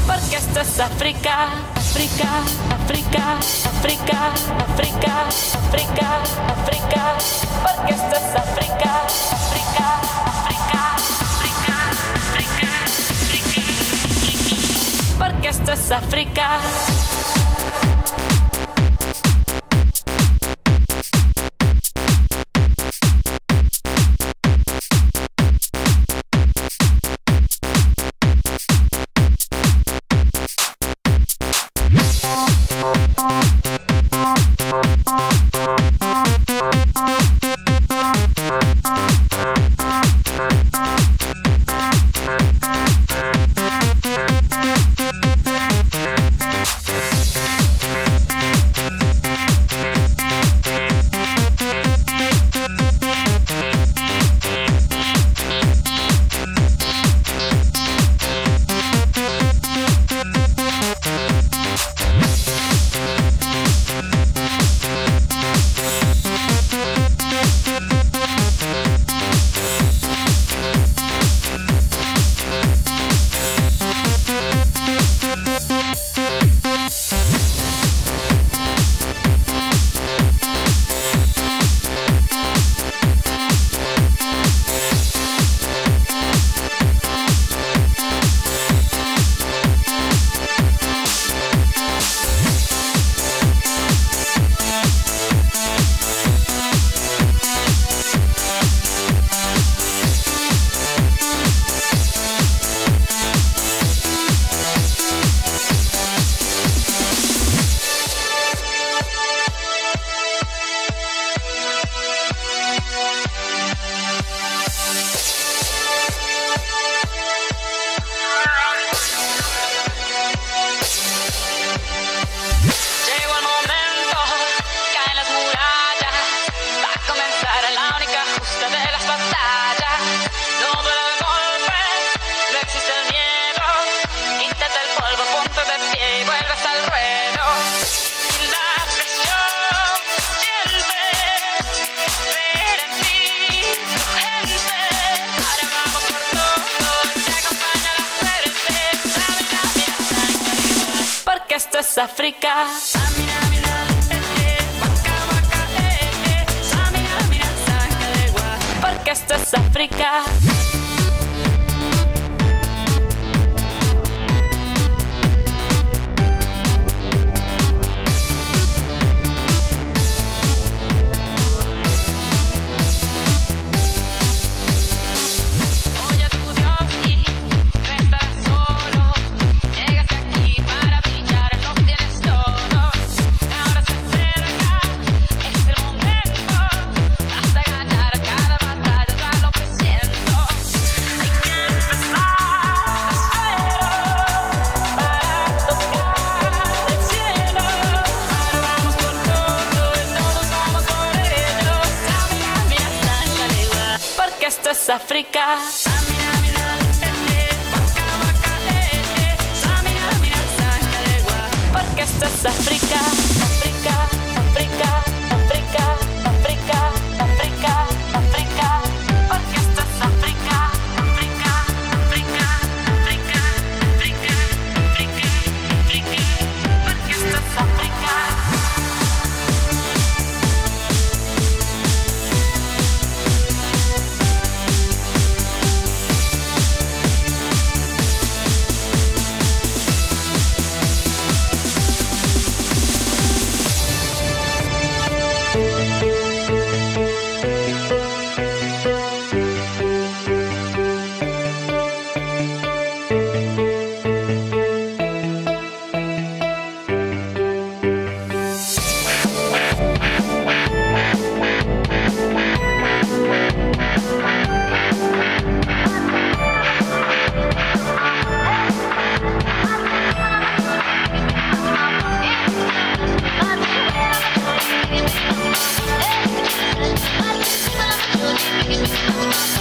Porque esto es África, África, África, África, África, África, África. Porque esto es África, África, África, África, África, África. Porque esto es África. Esto es África. Porque esto es África. Esto es África. Porque esto es África, África, África, África, África, África, África. Porque esto es África, África, África, África, África, África, África. Porque esto es África. We'll be right back.